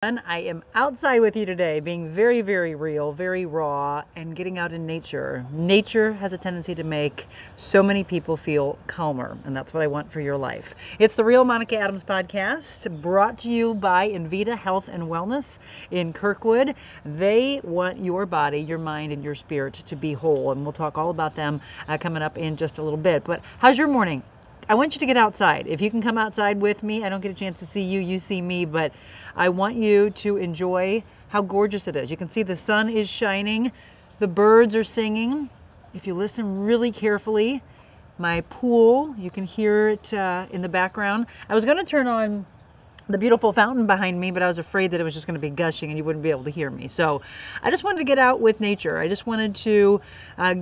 I am outside with you today, being very, very real, very raw, and getting out in nature. Nature has a tendency to make so many people feel calmer, and that's what I want for your life. It's the Real Monica Adams podcast, brought to you by Invita Health and Wellness in Kirkwood. They want your body, your mind, and your spirit to be whole, and we'll talk all about them coming up in just a little bit. But how's your morning? I want you to get outside. If you can come outside with me, I don't get a chance to see you, you see me, but I want you to enjoy how gorgeous it is. You can see the sun is shining, the birds are singing. If you listen really carefully, my pool, you can hear it in the background. I was going to turn on the beautiful fountain behind me, but I was afraid that it was just going to be gushing and you wouldn't be able to hear me. So I just wanted to get out with nature. I just wanted to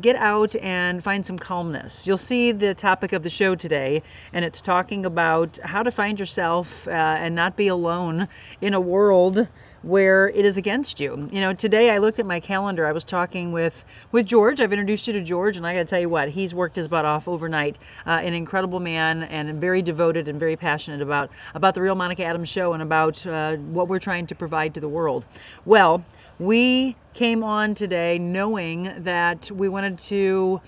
get out and find some calmness. You'll see the topic of the show today, and it's talking about how to find yourself and not be alone in a world where it is against you. You know, today I looked at my calendar. I was talking with George. I've introduced you to George, and I got to tell you what, he's worked his butt off overnight. An incredible man, and very devoted and very passionate about the Real Monica Adams show and about what we're trying to provide to the world. Well, we came on today knowing that we wanted to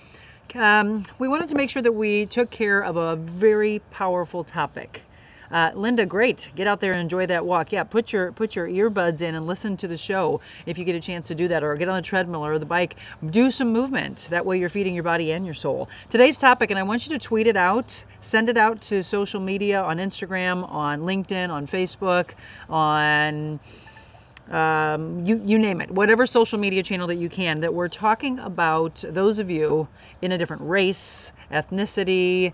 make sure that we took care of a very powerful topic. Linda, great. Get out there and enjoy that walk. Yeah, put your earbuds in and listen to the show if you get a chance to do that, or get on the treadmill or the bike. Do some movement. That way you're feeding your body and your soul. Today's topic, and I want you to tweet it out, send it out to social media, on Instagram, on LinkedIn, on Facebook, on you name it, whatever social media channel that you can, that we're talking about those of you in a different race, ethnicity,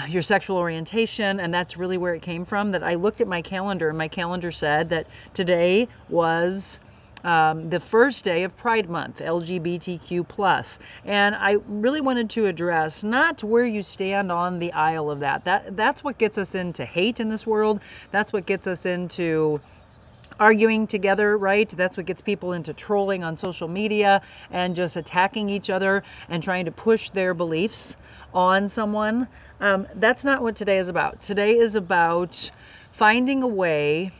your sexual orientation. And that's really where it came from, that I looked at my calendar, and my calendar said that today was the first day of Pride Month, LGBTQ+. And I really wanted to address not where you stand on the aisle of that. That's what gets us into hate in this world. That's what gets us into arguing together, right? That's what gets people into trolling on social media and just attacking each other and trying to push their beliefs on someone. That's not what today is about. Today is about finding a way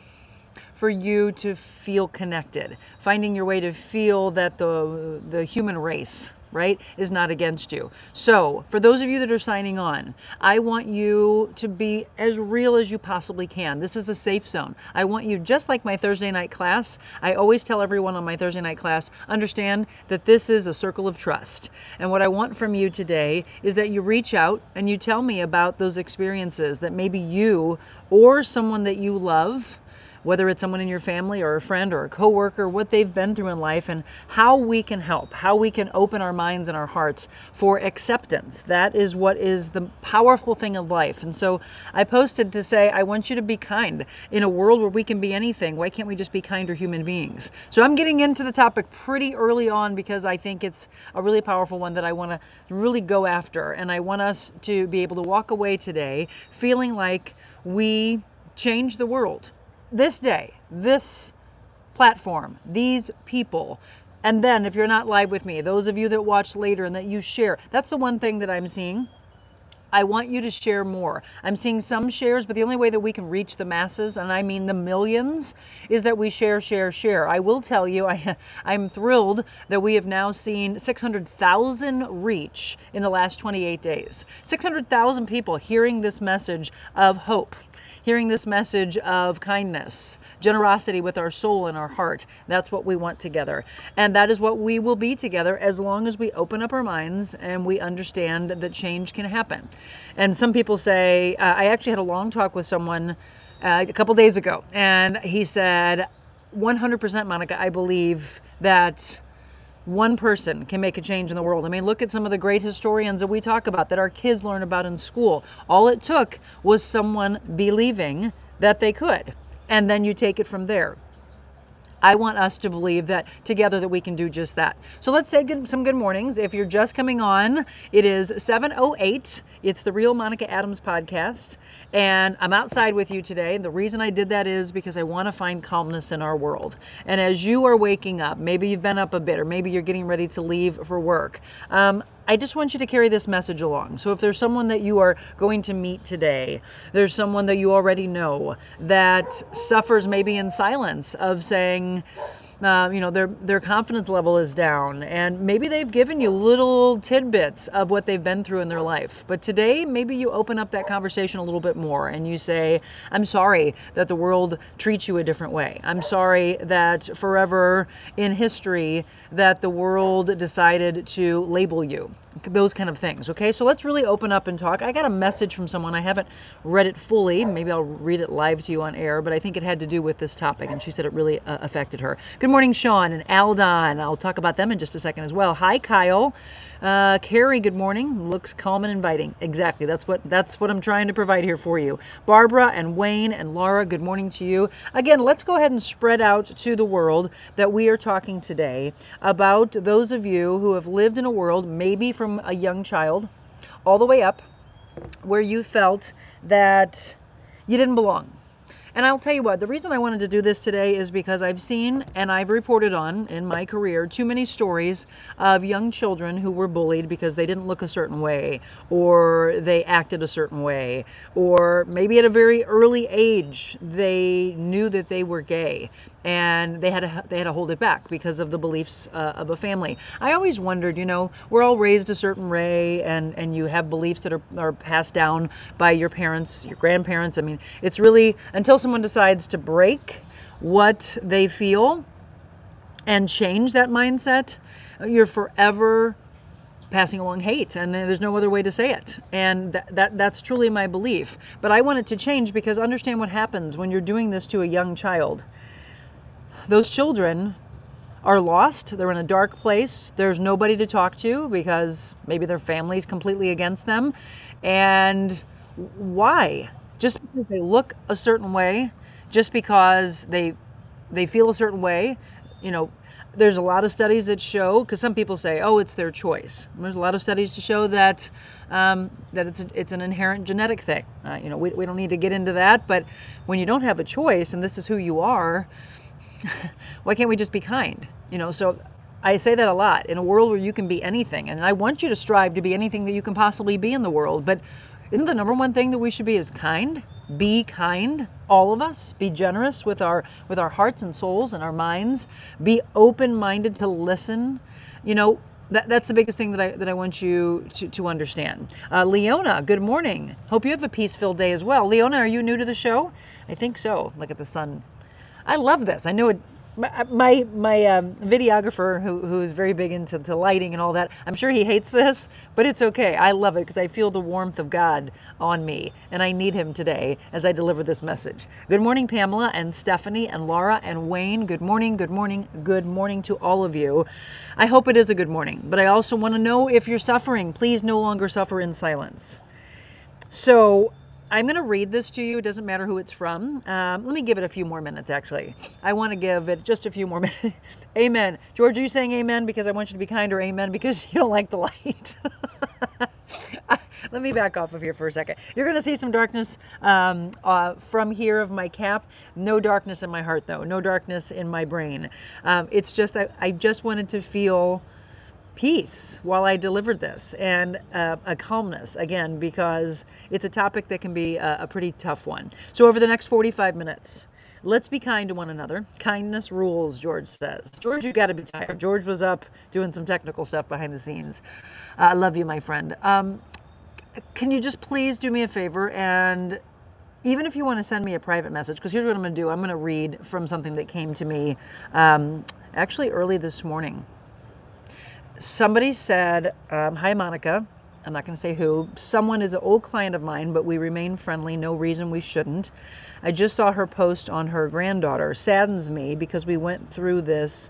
for you to feel connected, finding your way to feel that the human race, right, is not against you. So for those of you that are signing on, I want you to be as real as you possibly can. This is a safe zone. I want you, just like my Thursday night class, I always tell everyone on my Thursday night class, understand that this is a circle of trust. And what I want from you today is that you reach out and you tell me about those experiences that maybe you or someone that you love, whether it's someone in your family or a friend or a coworker, what they've been through in life, and how we can help, how we can open our minds and our hearts for acceptance. That is what is the powerful thing of life. And so I posted to say, I want you to be kind. In a world where we can be anything, why can't we just be kinder human beings? So I'm getting into the topic pretty early on because I think it's a really powerful one that I want to really go after. And I want us to be able to walk away today feeling like we changed the world. This day, this platform, these people. And then if you're not live with me, those of you that watch later and that you share, that's the one thing that I'm seeing. I want you to share more. I'm seeing some shares, but the only way that we can reach the masses, and I mean the millions, is that we share, share, share. I will tell you, I'm thrilled that we have now seen 600,000 reach in the last 28 days. 600,000 people hearing this message of hope, hearing this message of kindness, generosity with our soul and our heart. That's what we want together. And that is what we will be together as long as we open up our minds and we understand that change can happen. And some people say, I actually had a long talk with someone a couple days ago, and he said, 100% Monica, I believe that one person can make a change in the world. I mean, look at some of the great historians that we talk about, that our kids learn about in school. All it took was someone believing that they could. And then you take it from there. I want us to believe that together that we can do just that. So let's say some good mornings. If you're just coming on, it is 7:08. It's the Real Monica Adams podcast. And I'm outside with you today. The reason I did that is because I want to find calmness in our world. And as you are waking up, maybe you've been up a bit, or maybe you're getting ready to leave for work. I just want you to carry this message along. So if there's someone that you are going to meet today, there's someone that you already know that suffers maybe in silence of saying, their confidence level is down, and maybe they've given you little tidbits of what they've been through in their life. But today, maybe you open up that conversation a little bit more and you say, I'm sorry that the world treats you a different way. I'm sorry that forever in history that the world decided to label you. Those kind of things. Okay, so let's really open up and talk. I got a message from someone. I haven't read it fully. Maybe I'll read it live to you on air, but I think it had to do with this topic, and she said it really affected her. Good morning, Sean and Aldon. I'll talk about them in just a second as well. Hi, Kyle. Carrie, good morning. Looks calm and inviting. Exactly. That's what I'm trying to provide here for you. Barbara and Wayne and Laura, good morning to you. Again, let's go ahead and spread out to the world that we are talking today about those of you who have lived in a world, maybe from a young child all the way up, where you felt that you didn't belong. And I'll tell you what, the reason I wanted to do this today is because I've seen and I've reported on in my career too many stories of young children who were bullied because they didn't look a certain way, or they acted a certain way, or maybe at a very early age they knew that they were gay and they had to hold it back because of the beliefs of a family. I always wondered, we're all raised a certain way, and you have beliefs that are passed down by your parents, your grandparents. I mean, it's really until someone decides to break what they feel and change that mindset, you're forever passing along hate, and there's no other way to say it. And that's truly my belief. But I want it to change, because understand what happens when you're doing this to a young child. Those children are lost. They're in a dark place. There's nobody to talk to because maybe their family's completely against them. And why? Just because they look a certain way, just because they feel a certain way, there's a lot of studies that show, because some people say, oh, it's their choice. There's a lot of studies to show that it's an inherent genetic thing. We don't need to get into that, but when you don't have a choice and this is who you are, why can't we just be kind? So I say that a lot. In a world where you can be anything, and I want you to strive to be anything that you can possibly be in the world, but isn't the number one thing that we should be is kind? Be kind, all of us. Be generous with our hearts and souls and our minds. Be open-minded to listen. That's the biggest thing that I want you to understand. Leona, good morning. Hope you have a peace-filled day as well. Leona, are you new to the show? I think so. Look at the sun. I love this. I know it. My videographer, who is very big into lighting and all that, I'm sure he hates this, but it's okay. I love it because I feel the warmth of God on me, and I need him today as I deliver this message. Good morning, Pamela and Stephanie and Laura and Wayne. Good morning, good morning, good morning to all of you. I hope it is a good morning, but I also want to know if you're suffering. Please no longer suffer in silence. So I'm going to read this to you. It doesn't matter who it's from. Let me give it a few more minutes, actually. I want to give it just a few more minutes. Amen. George, are you saying amen because I want you to be kind, or amen because you don't like the light? Let me back off of here for a second. You're going to see some darkness from here of my cap. No darkness in my heart, though. No darkness in my brain. It's just I just wanted to feel peace while I delivered this, and a calmness, again, because it's a topic that can be a pretty tough one. So over the next 45 minutes, let's be kind to one another. Kindness rules, George says. George, you got to be tired. George was up doing some technical stuff behind the scenes. I love you, my friend. Can you just please do me a favor, and even if you want to send me a private message, because here's what I'm going to do. I'm going to read from something that came to me actually early this morning. Somebody said, hi, Monica. I'm not going to say who. Someone is an old client of mine, but we remain friendly. No reason we shouldn't. I just saw her post on her granddaughter. Saddens me because we went through this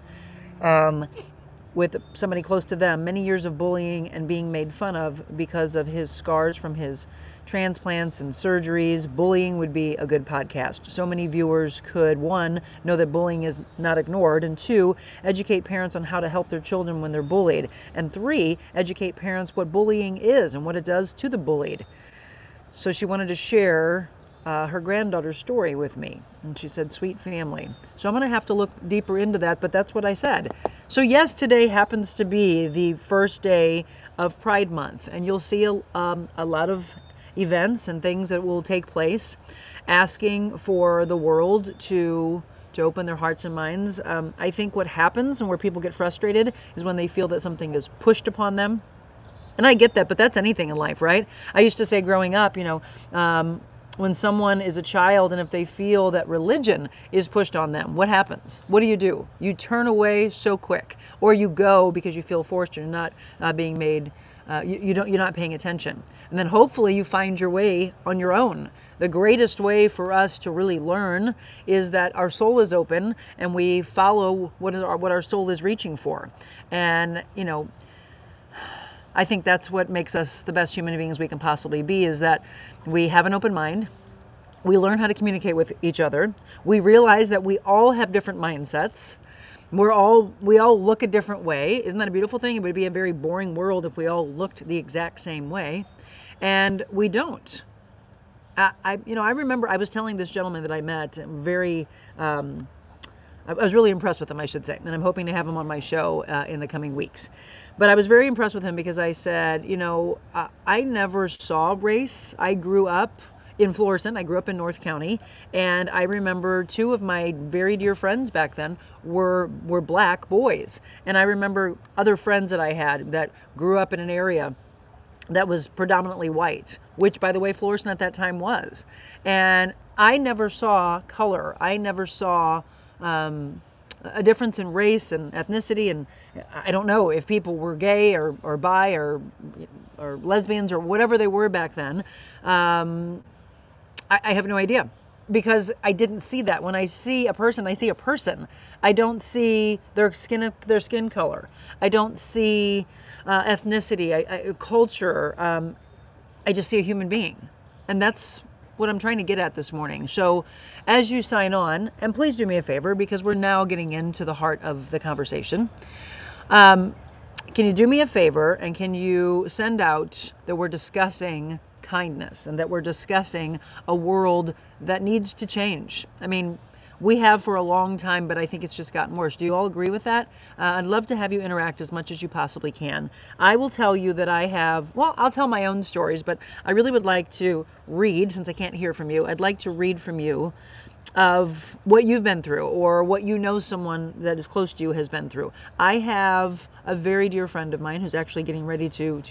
with somebody close to them. Many years of bullying and being made fun of because of his scars from his transplants and surgeries. Bullying would be a good podcast. So many viewers could, 1, know that bullying is not ignored, and 2, educate parents on how to help their children when they're bullied, and 3, educate parents what bullying is and what it does to the bullied. So she wanted to share her granddaughter's story with me, and she said, sweet family. So I'm going to have to look deeper into that, but that's what I said. So yes, today happens to be the first day of Pride Month, and you'll see a lot of events and things that will take place asking for the world to open their hearts and minds. I think what happens and where people get frustrated is when they feel that something is pushed upon them. And I get that, but that's anything in life, right? I used to say growing up, when someone is a child and if they feel that religion is pushed on them, what happens? What do? You turn away so quick, or you go because you feel forced. You're not being made. You're not paying attention, and then hopefully you find your way on your own. The greatest way for us to really learn is that our soul is open and we follow what our soul is reaching for, and I think that's what makes us the best human beings we can possibly be, is that we have an open mind. We learn how to communicate with each other. We realize that we all have different mindsets. We all look a different way. Isn't that a beautiful thing? It would be a very boring world if we all looked the exact same way. And we don't. I remember I was telling this gentleman that I met, I was really impressed with him, I should say, and I'm hoping to have him on my show in the coming weeks. But I was very impressed with him because I said, I never saw race. I grew up in Florissant. I grew up in North County, and I remember two of my very dear friends back then were black boys. And I remember other friends that I had that grew up in an area that was predominantly white, which, by the way, Florissant at that time was. And I never saw color. I never saw a difference in race and ethnicity, and I don't know if people were gay or bi or lesbians or whatever they were back then. I have no idea, because I didn't see that. When I see a person, I see a person. I don't see their skin color. I don't see ethnicity, culture. I just see a human being, and that's what I'm trying to get at this morning. So as you sign on, and please do me a favor, because we're now getting into the heart of the conversation. Can you do me a favor, and can you send out that we're discussing kindness and that we're discussing a world that needs to change? I mean, we have for a long time, but I think it's just gotten worse. Do you all agree with that? I'd love to have you interact as much as you possibly can. I will tell you that I'll tell my own stories, but I really would like to read, since I can't hear from you, I'd like to read from you of what you've been through, or what someone that is close to you has been through. I have a very dear friend of mine who's actually getting ready to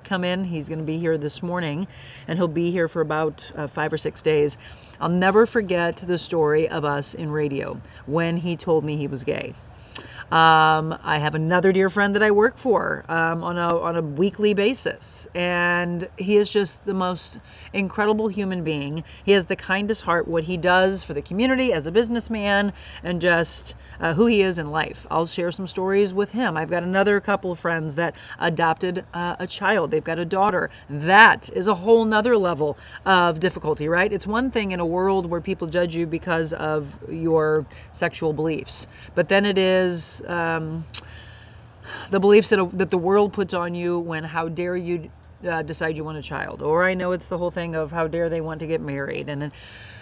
come in. He's going to be here this morning, and he'll be here for about 5 or 6 days. I'll never forget the story of us in radio when he told me he was gay. I have another dear friend that I work for on a weekly basis, and he is just the most incredible human being. He has the kindest heart. What he does for the community as a businessman, and just who he is in life. I'll share some stories with him. I've got another couple of friends that adopted a child. They've got a daughter. That is a whole nother level of difficulty, right? It's one thing in a world where people judge you because of your sexual beliefs, but then it is the beliefs that the world puts on you when, how dare you decide you want a child. Or I know it's the whole thing of how dare they want to get married, and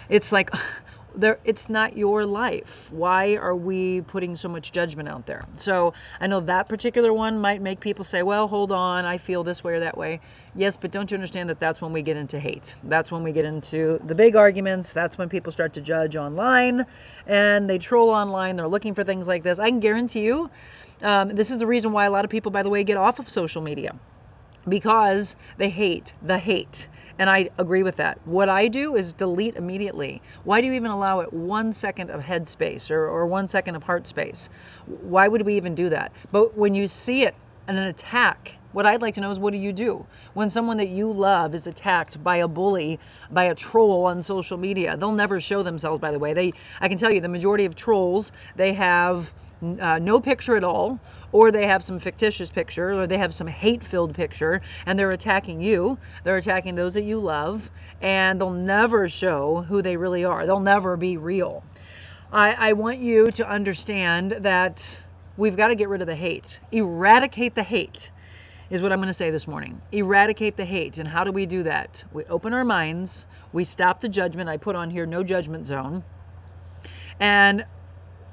it's like, it's not your life. Why are we putting so much judgment out there? So I know that particular one might make people say, well, hold on, I feel this way or that way. Yes, but don't you understand that that's when we get into hate? That's when we get into the big arguments. That's when people start to judge online, and they troll online. They're looking for things like this. I can guarantee you, this is the reason why a lot of people, by the way, get off of social media, because they hate the hate. And I agree with that. What I do is delete immediately. Why do you even allow it 1 second of head space or 1 second of heart space? Why would we even do that? But when you see it in an attack, what I'd like to know is, what do you do when someone that you love is attacked by a bully, by a troll on social media? They'll never show themselves, by the way. I can tell you, the majority of trolls, they have no picture at all, or they have some fictitious picture, or they have some hate-filled picture, and they're attacking you. They're attacking those that you love, and they'll never show who they really are. They'll never be real. I want you to understand that we've got to get rid of the hate. Eradicate the hate is what I'm going to say this morning. Eradicate the hate. And how do we do that? We open our minds. We stop the judgment. I put on here, no judgment zone. And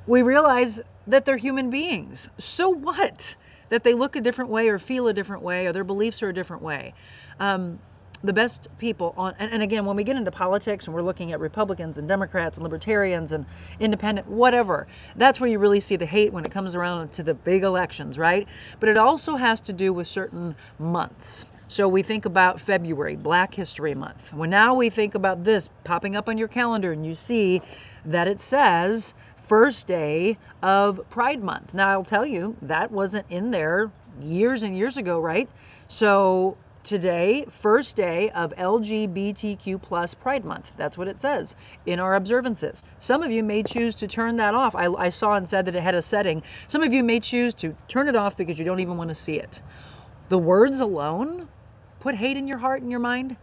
we realize that they're human beings. So what? That they look a different way or feel a different way or their beliefs are a different way. The best people on, and again, when we get into politics and we're looking at Republicans and Democrats and Libertarians and independent, whatever, that's where you really see the hate when it comes around to the big elections, right? But it also has to do with certain months. So we think about February, Black History Month. Well, now we think about this popping up on your calendar and you see that it says first day of Pride Month. Now I'll tell you, that wasn't in there years and years ago, right? So today, first day of LGBTQ plus Pride Month. That's what it says in our observances. Some of you may choose to turn that off. I saw and said that it had a setting. Some of you may choose to turn it off because you don't even want to see it. The words alone put hate in your heart and your mind.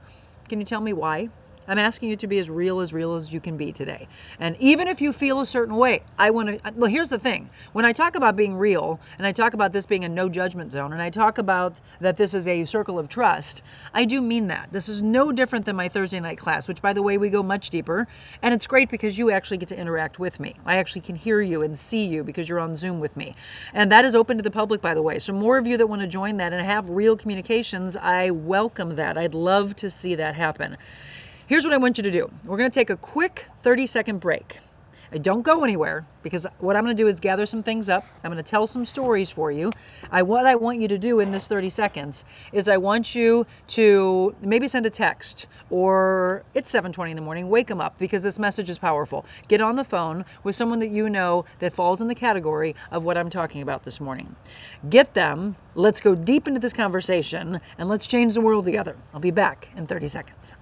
Can you tell me why? I'm asking you to be as real as you can be today. And even if you feel a certain way, well, here's the thing. When I talk about being real, and I talk about this being a no judgment zone, and I talk about that this is a circle of trust, I do mean that. This is no different than my Thursday night class, which, by the way, we go much deeper. And it's great because you actually get to interact with me. I actually can hear you and see you because you're on Zoom with me. And that is open to the public, by the way. So more of you that want to join that and have real communications, I welcome that. I'd love to see that happen. Here's what I want you to do. We're going to take a quick 30-second break. Don't go anywhere because what I'm going to do is gather some things up. I'm going to tell some stories for you. What I want you to do in this 30 seconds is I want you to maybe send a text or it's 7:20 in the morning. Wake them up because this message is powerful. Get on the phone with someone that you know that falls in the category of what I'm talking about this morning. Get them. Let's go deep into this conversation and let's change the world together. I'll be back in 30 seconds.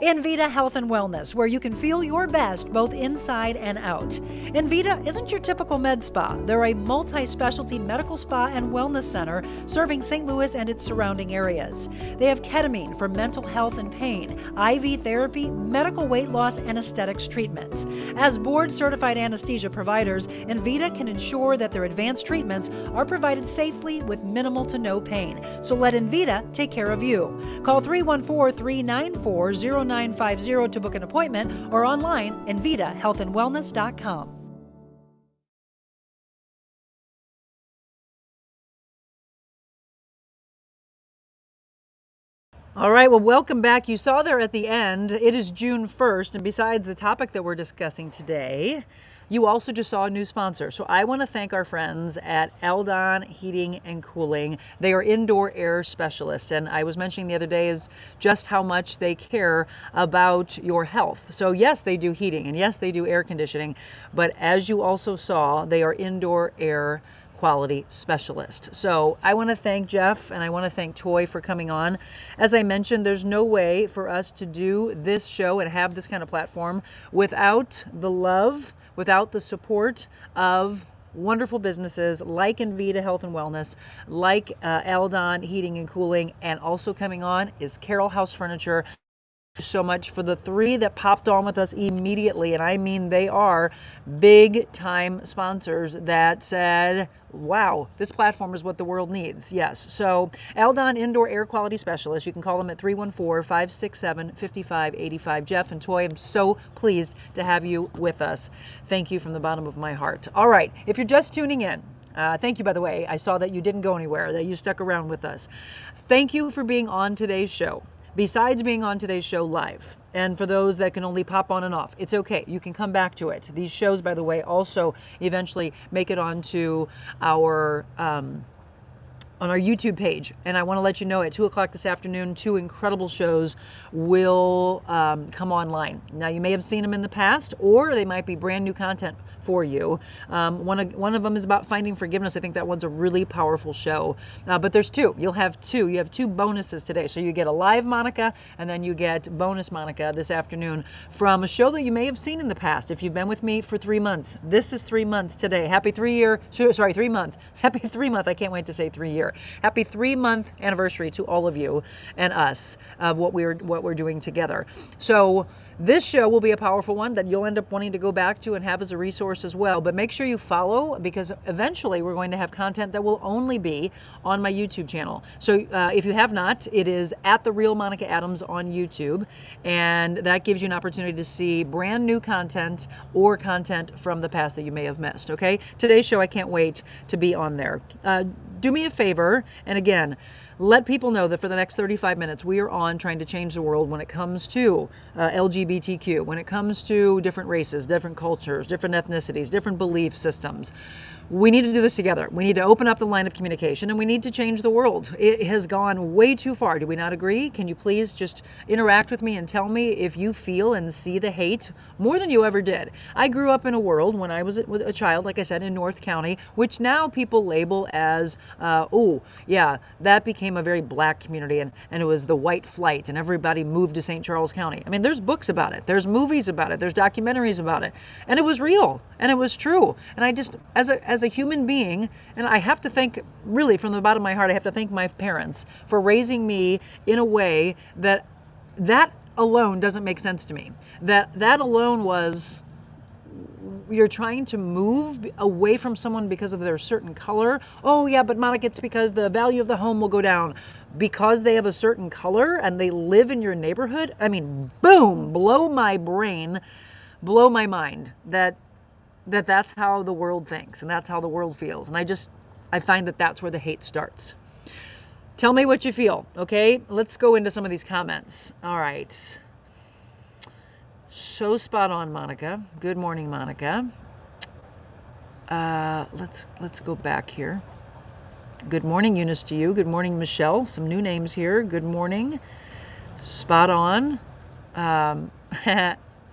Envita Health and Wellness, where you can feel your best both inside and out. Envita isn't your typical med spa. They're a multi-specialty medical spa and wellness center serving St. Louis and its surrounding areas. They have ketamine for mental health and pain, IV therapy, medical weight loss, and aesthetics treatments. As board-certified anesthesia providers, Envita can ensure that their advanced treatments are provided safely with minimal to no pain. So let Envita take care of you. Call 314-394-0950 to book an appointment or online envitahealthandwellness.com. All right, well, welcome back. You saw there at the end, it is June 1st, and besides the topic that we're discussing today, you also just saw a new sponsor. So I want to thank our friends at Eldon Heating and Cooling. They are indoor air specialists, and I was mentioning the other day is just how much they care about your health. So yes, they do heating, and yes, they do air conditioning, but as you also saw, they are indoor air quality specialist. So I want to thank Jeff and I want to thank Toy for coming on. As I mentioned, there's no way for us to do this show and have this kind of platform without the love, without the support of wonderful businesses like Envita Health and Wellness, like Eldon Heating and Cooling, and also coming on is Carroll House Furniture. So much for the three that popped on with us immediately, and I mean they are big time sponsors that said, wow, this platform is what the world needs. Yes, so Eldon Indoor Air Quality Specialist, you can call them at 314-567-5585. Jeff and Toy, I'm so pleased to have you with us. Thank you from the bottom of my heart. All right, if you're just tuning in, thank you, by the way. I saw that you didn't go anywhere, that you stuck around with us. Thank you for being on today's show. Besides being on today's show live, and for those that can only pop on and off, it's okay. You can come back to it. These shows, by the way, also eventually make it onto our on our YouTube page. And I want to let you know at 2 o'clock this afternoon, 2 incredible shows will come online. Now, you may have seen them in the past, or they might be brand new content for you. One of them is about finding forgiveness. I think that one's a really powerful show. But there's two. You'll have two. You have two bonuses today. So you get a live Monica, and then you get bonus Monica this afternoon from a show that you may have seen in the past. If you've been with me for 3 months, this is 3 months today. Happy 3 month. Happy 3 month. I can't wait to say 3 year. here. Happy 3-month anniversary to all of you and us of what we're doing together. So this show will be a powerful one that you'll end up wanting to go back to and have as a resource as well. But make sure you follow, because eventually we're going to have content that will only be on my YouTube channel. So if you have not, it is at The Real Monica Adams on YouTube. And that gives you an opportunity to see brand new content or content from the past that you may have missed. Okay? Today's show, I can't wait to be on there. Do me a favor, and again, let people know that for the next 35 minutes, we are on trying to change the world when it comes to LGBTQ, when it comes to different races, different cultures, different ethnicities, different belief systems. We need to do this together. We need to open up the line of communication, and we need to change the world. It has gone way too far. Do we not agree? Can you please just interact with me and tell me if you feel and see the hate more than you ever did? I grew up in a world when I was a child, like I said, in North County, which now people label as, oh, yeah, that became a very black community, and it was the white flight, and everybody moved to St. Charles County. I mean, there's books about it. There's movies about it. There's documentaries about it. And it was real, and it was true. And I just, as a human being, and I have to thank, really from the bottom of my heart, I have to thank my parents for raising me in a way that alone doesn't make sense to me. That alone was, you're trying to move away from someone because of their certain color. Oh yeah, but Monica, it's because the value of the home will go down because they have a certain color and they live in your neighborhood. I mean, boom, blow my brain, blow my mind that's how the world thinks and that's how the world feels. And I find that that's where the hate starts. Tell me what you feel, okay? Let's go into some of these comments. All right. So spot on, Monica. Good morning, Monica. Let's go back here. Good morning, Eunice, to you. Good morning, Michelle. Some new names here. Good morning. Spot on.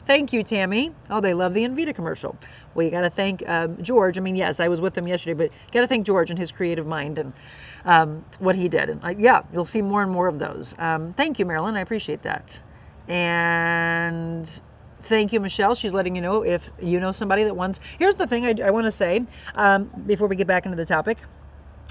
Thank you, Tammy. Oh, they love the Invita commercial. Well, you got to thank George. I mean, yes, I was with him yesterday, but you got to thank George and his creative mind and what he did. And yeah, you'll see more and more of those. Thank you, Marilyn. I appreciate that. And thank you, Michelle. She's letting you know if you know somebody that wants. Here's the thing I want to say before we get back into the topic.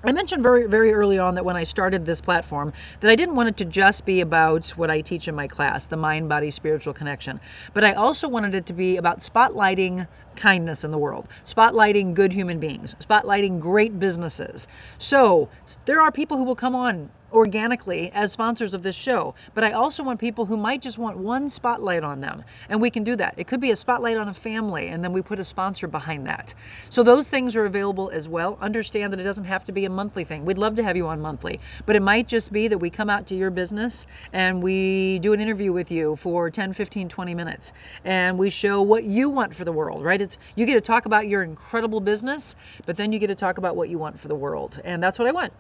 I mentioned very, very early on that when I started this platform that I didn't want it to just be about what I teach in my class, the mind-body spiritual connection, but I also wanted it to be about spotlighting kindness in the world, spotlighting good human beings, spotlighting great businesses. So there are people who will come on organically as sponsors of this show, but I also want people who might just want one spotlight on them, and we can do that. It could be a spotlight on a family, and then we put a sponsor behind that. So those things are available as well. Understand that it doesn't have to be a monthly thing. We'd love to have you on monthly, but it might just be that we come out to your business and we do an interview with you for 10, 15, 20 minutes, and we show what you want for the world, right? You get to talk about your incredible business, but then you get to talk about what you want for the world, and that's what I want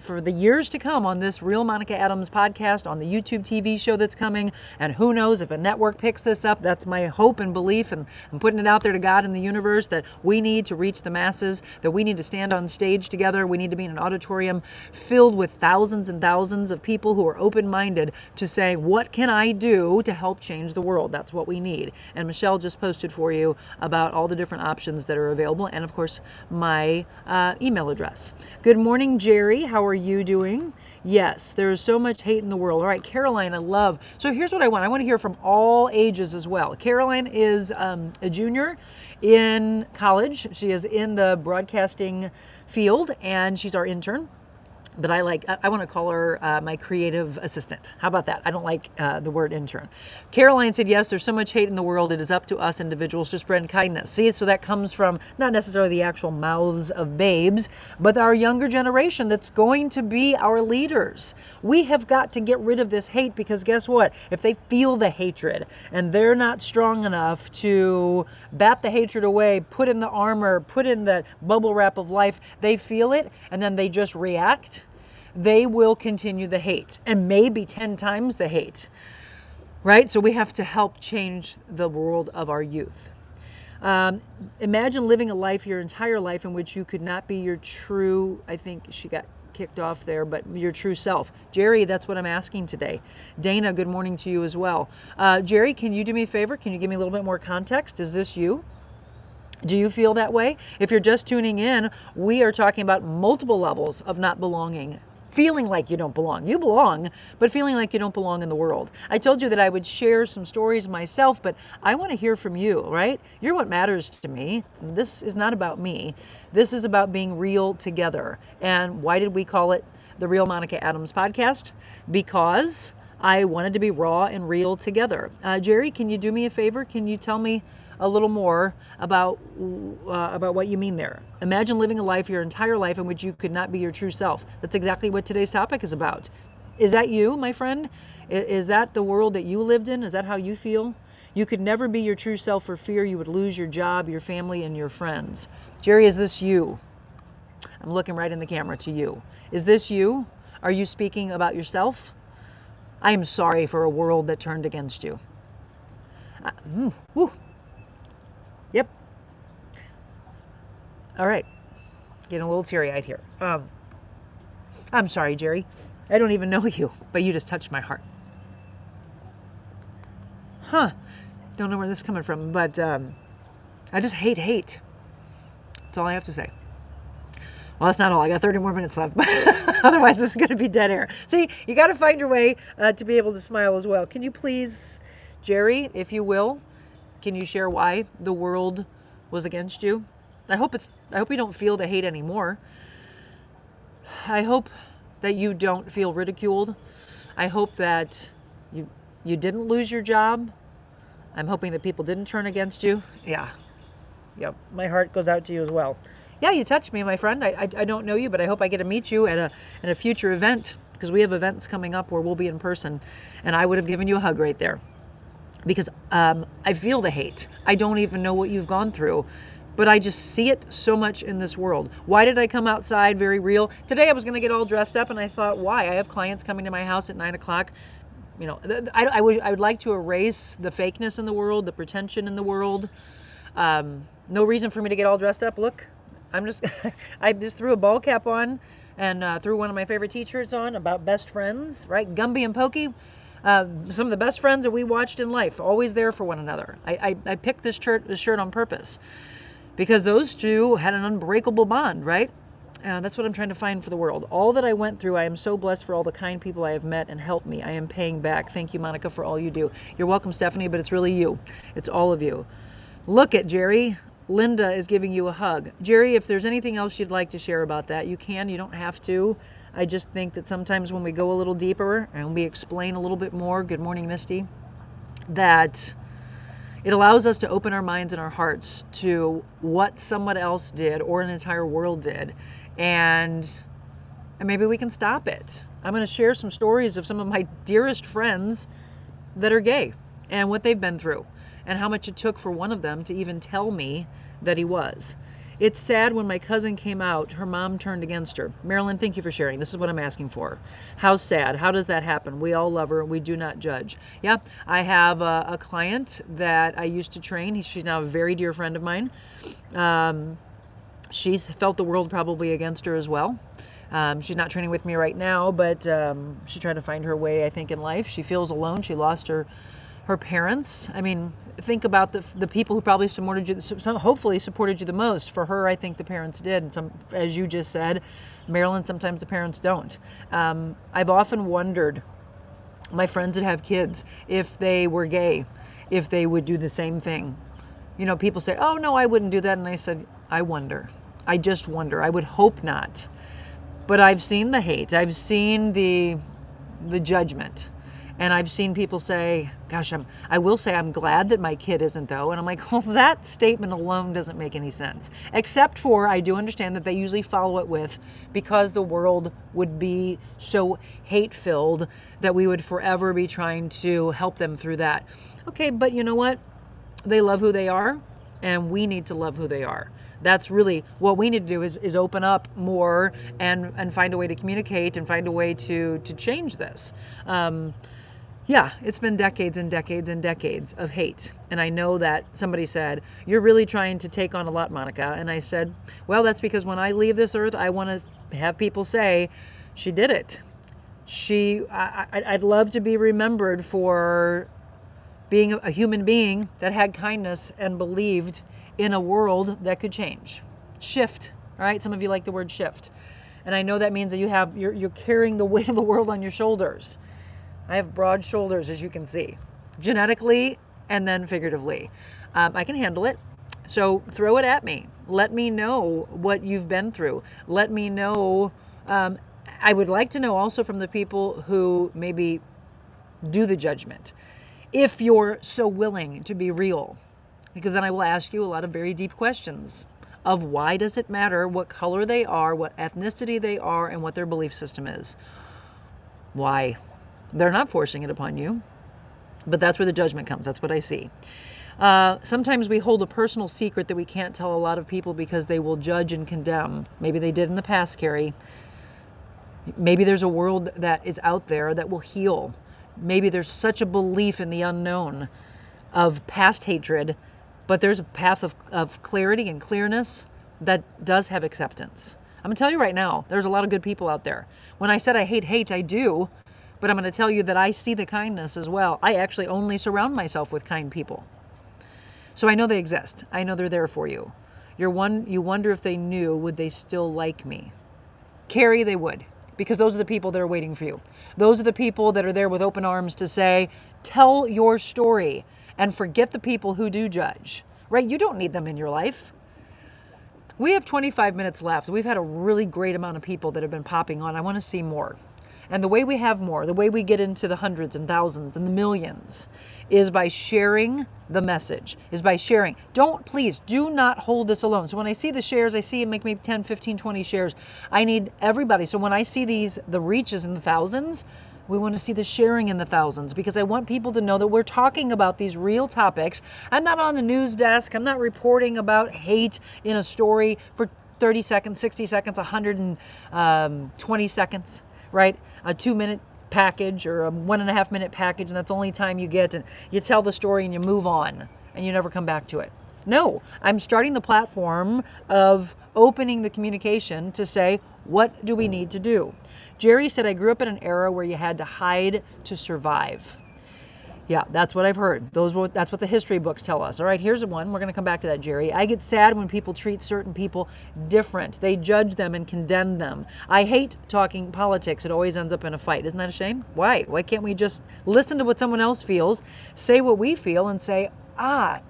for the years to come on this Real Monica Adams podcast, on the YouTube TV show that's coming, and who knows if a network picks this up. That's my hope and belief, and I'm putting it out there to God and the universe that we need to reach the masses, that we need to stand on stage together, we need to be in an auditorium filled with thousands and thousands of people who are open-minded to say, what can I do to help change the world? That's what we need. And Michelle just posted for you about all the different options that are available, and of course my email address. Good morning, Jerry. How are you doing? Yes, there is so much hate in the world. All right, Caroline, I love. So here's what I want. I want to hear from all ages as well. Caroline is a junior in college. She is in the broadcasting field, and she's our intern. But I want to call her my creative assistant. How about that? I don't like the word intern. Caroline said, yes, there's so much hate in the world. It is up to us individuals to spread kindness. See, so that comes from not necessarily the actual mouths of babes, but our younger generation that's going to be our leaders. We have got to get rid of this hate, because guess what? If they feel the hatred and they're not strong enough to bat the hatred away, put in the armor, put in the bubble wrap of life, they feel it and then they just react. They will continue the hate, and maybe 10 times the hate, right? So we have to help change the world of our youth. Imagine living a life, your entire life, in which you could not be your true, I think she got kicked off there, but your true self. Jerry, that's what I'm asking today. Dana, good morning to you as well. Jerry, can you do me a favor? Can you give me a little bit more context? Is this you? Do you feel that way? If you're just tuning in, we are talking about multiple levels of not belonging. Feeling like you don't belong. You belong, but feeling like you don't belong in the world. I told you that I would share some stories myself, but I want to hear from you, right? You're what matters to me. This is not about me. This is about being real together. And why did we call it the Real Monica Adams Podcast? Because I wanted to be raw and real together. Jerry, can you do me a favor? Can you tell me a little more about what you mean there? Imagine living a life, your entire life, in which you could not be your true self. That's exactly what today's topic is about. Is that you, my friend? Is that the world that you lived in? Is that how you feel? You could never be your true self for fear you would lose your job, your family, and your friends. Jerry, is this you? I'm looking right in the camera to you. Is this you? Are you speaking about yourself? I am sorry for a world that turned against you. Whew. Yep. All right. Getting a little teary-eyed here. I'm sorry, Jerry. I don't even know you, but you just touched my heart. Huh. Don't know where this is coming from, but I just hate. That's all I have to say. Well, that's not all. I got 30 more minutes left. Otherwise, this is going to be dead air. See, you got to find your way to be able to smile as well. Can you please, Jerry, if you will, can you share why the world was against you? I hope you don't feel the hate anymore. I hope that you don't feel ridiculed. I hope that you didn't lose your job. I'm hoping that people didn't turn against you. Yeah. Yep. My heart goes out to you as well. Yeah, you touched me, my friend. I don't know you, but I hope I get to meet you at a future event, because we have events coming up where we'll be in person, and I would have given you a hug right there, because I feel the hate. I don't even know what you've gone through, but I just see it so much in this world. Why did I come outside very real? Today I was going to get all dressed up, and I thought, why? I have clients coming to my house at 9 o'clock. You know, I would like to erase the fakeness in the world, the pretension in the world. No reason for me to get all dressed up. Look. I just threw a ball cap on and threw one of my favorite t-shirts on about best friends, right? Gumby and Pokey, some of the best friends that we watched in life, always there for one another. I picked this shirt on purpose because those two had an unbreakable bond, right? That's what I'm trying to find for the world. All that I went through, I am so blessed for all the kind people I have met and helped me. I am paying back. Thank you, Monica, for all you do. You're welcome, Stephanie, but it's really you. It's all of you. Look at Jerry. Linda is giving you a hug. Jerry, if there's anything else you'd like to share about that, you can. You don't have to. I just think that sometimes when we go a little deeper and we explain a little bit more, good morning, Misty, that it allows us to open our minds and our hearts to what someone else did or an entire world did. And maybe we can stop it. I'm going to share some stories of some of my dearest friends that are gay and what they've been through, and how much it took for one of them to even tell me that he was. It's sad when my cousin came out, her mom turned against her. Marilyn, thank you for sharing. This is what I'm asking for. How sad. How does that happen? We all love her. We do not judge. Yeah, I have a client that I used to train. She's now a very dear friend of mine. She's felt the world probably against her as well. She's not training with me right now, but she's trying to find her way, I think, in life. She feels alone. She lost her parents. I mean, think about the people who probably supported you, hopefully supported you the most. For her, I think the parents did. And some, as you just said, Marilyn, sometimes the parents don't. I've often wondered, my friends that have kids, if they were gay, if they would do the same thing. You know, people say, oh, no, I wouldn't do that. And I said, I wonder. I just wonder. I would hope not. But I've seen the hate. I've seen the judgment. And I've seen people say, gosh, I will say I'm glad that my kid isn't, though. And I'm like, well, that statement alone doesn't make any sense. Except for, I do understand that they usually follow it with, because the world would be so hate-filled that we would forever be trying to help them through that. Okay, but you know what? They love who they are, and we need to love who they are. That's really what we need to do, is open up more and find a way to communicate and find a way to change this. Yeah, it's been decades and decades and decades of hate. And I know that somebody said, you're really trying to take on a lot, Monica. And I said, well, that's because when I leave this earth, I want to have people say, she did it. I'd love to be remembered for being a human being that had kindness and believed in a world that could change. Shift, right? Some of you like the word shift. And I know that means that you're carrying the weight of the world on your shoulders. I have broad shoulders, as you can see, genetically and then figuratively. I can handle it. So throw it at me. Let me know what you've been through. Let me know. I would like to know also from the people who maybe do the judgment, if you're so willing to be real, because then I will ask you a lot of very deep questions of why does it matter what color they are, what ethnicity they are, and what their belief system is. Why? They're not forcing it upon you, but that's where the judgment comes. That's what I see. Sometimes we hold a personal secret that we can't tell a lot of people because they will judge and condemn. Maybe they did in the past, Carrie. Maybe there's a world that is out there that will heal. Maybe there's such a belief in the unknown of past hatred, but there's a path of clarity and clearness that does have acceptance. I'm going to tell you right now, there's a lot of good people out there. When I said I hate hate, I do, but I'm going to tell you that I see the kindness as well. I actually only surround myself with kind people. So I know they exist. I know they're there for you. You wonder if they knew, would they still like me? Carrie, they would. Because those are the people that are waiting for you. Those are the people that are there with open arms to say, tell your story and forget the people who do judge, right? You don't need them in your life. We have 25 minutes left. We've had a really great amount of people that have been popping on. I want to see more. And the way we have more, the way we get into the hundreds and thousands and the millions is by sharing the message, is by sharing. Please do not hold this alone. So when I see the shares, I see it make maybe 10, 15, 20 shares. I need everybody. So when I see the reaches in the thousands, we want to see the sharing in the thousands, because I want people to know that we're talking about these real topics. I'm not on the news desk. I'm not reporting about hate in a story for 30 seconds, 60 seconds, 120 seconds. Right? A 2-minute package or a 1.5-minute package, and that's the only time you get, and you tell the story and you move on and you never come back to it. No, I'm starting the platform of opening the communication to say, what do we need to do? Jerry said, I grew up in an era where you had to hide to survive. Yeah, that's what I've heard. That's what the history books tell us. All right, here's one. We're going to come back to that, Jerry. I get sad when people treat certain people different. They judge them and condemn them. I hate talking politics. It always ends up in a fight. Isn't that a shame? Why? Why can't we just listen to what someone else feels, say what we feel, and say, I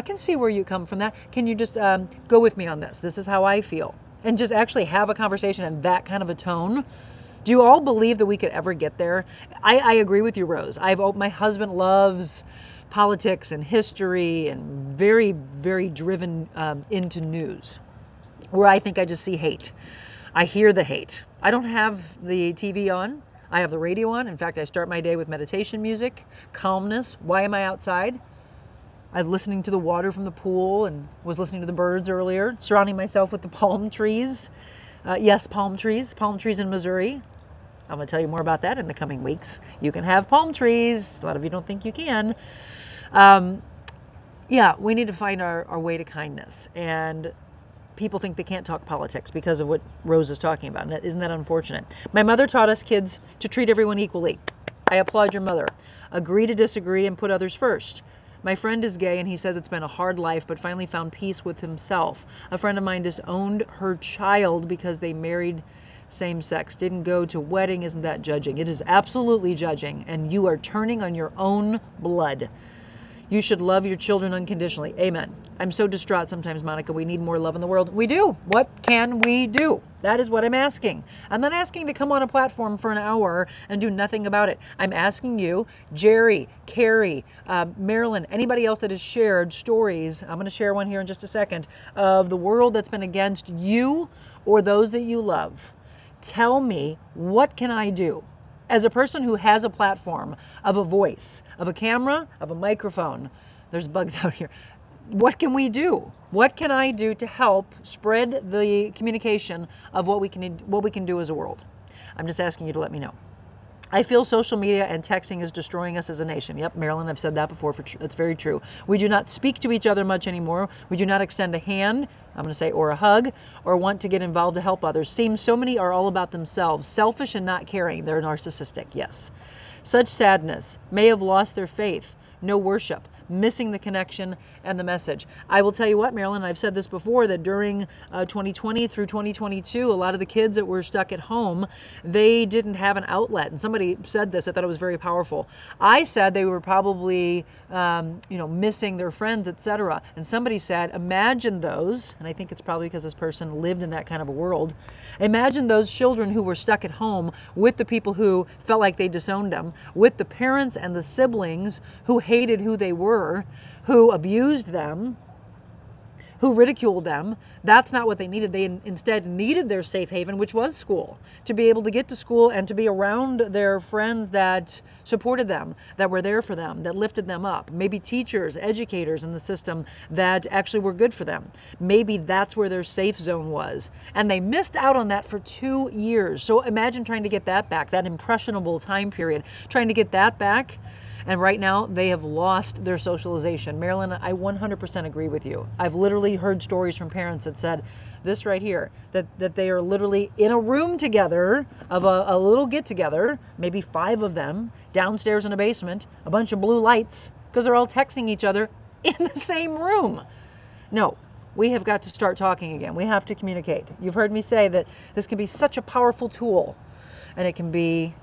can see where you come from that. Can you just go with me on this? This is how I feel. And just actually have a conversation in that kind of a tone. Do you all believe that we could ever get there? I agree with you, Rose. My husband loves politics and history and very, very driven into news, where I think I just see hate. I hear the hate. I don't have the TV on. I have the radio on. In fact, I start my day with meditation music, calmness. Why am I outside? I'm listening to the water from the pool and was listening to the birds earlier, surrounding myself with the palm trees. Yes, palm trees in Missouri. I'm going to tell you more about that in the coming weeks. You can have palm trees. A lot of you don't think you can. Yeah, we need to find our way to kindness. And people think they can't talk politics because of what Rose is talking about. And isn't that unfortunate? My mother taught us kids to treat everyone equally. I applaud your mother. Agree to disagree and put others first. My friend is gay and he says it's been a hard life, but finally found peace with himself. A friend of mine disowned her child because they married same sex, didn't go to wedding. Isn't that judging? It is absolutely judging, and you are turning on your own blood. You should love your children unconditionally. Amen. I'm so distraught sometimes, Monica. We need more love in the world. We do. What can we do? That is what I'm asking. I'm not asking to come on a platform for an hour and do nothing about it. I'm asking you, Jerry, Carrie, Marilyn, anybody else that has shared stories, I'm going to share one here in just a second, of the world that's been against you or those that you love. Tell me, what can I do? As a person who has a platform, of a voice, of a camera, of a microphone, there's bugs out here. What can we do? What can I do to help spread the communication of what we can do as a world? I'm just asking you to let me know. I feel social media and texting is destroying us as a nation. Yep, Marilyn, I've said that before. That's very true. We do not speak to each other much anymore. We do not extend a hand, I'm going to say, or a hug, or want to get involved to help others. Seems so many are all about themselves, selfish and not caring. They're narcissistic, yes. Such sadness, may have lost their faith. no worship, missing the connection and the message. I will tell you what, Marilyn, I've said this before, that during 2020 through 2022, a lot of the kids that were stuck at home, they didn't have an outlet. And somebody said this, I thought it was very powerful. I said they were probably, missing their friends, etc. And somebody said, imagine those, and I think it's probably because this person lived in that kind of a world, imagine those children who were stuck at home with the people who felt like they disowned them, with the parents and the siblings who hated who they were, who abused them, who ridiculed them. That's not what they needed. They instead needed their safe haven, which was school, to be able to get to school and to be around their friends that supported them, that were there for them, that lifted them up. Maybe teachers, educators in the system that actually were good for them. Maybe that's where their safe zone was. And they missed out on that for 2 years. So imagine trying to get that back, that impressionable time period, trying to get that back. And right now, they have lost their socialization. Marilyn, I 100% agree with you. I've literally heard stories from parents that said this right here, that they are literally in a room together of a little get-together, maybe 5 of them, downstairs in a basement, a bunch of blue lights, because they're all texting each other in the same room. No, we have got to start talking again. We have to communicate. You've heard me say that this can be such a powerful tool, and it can be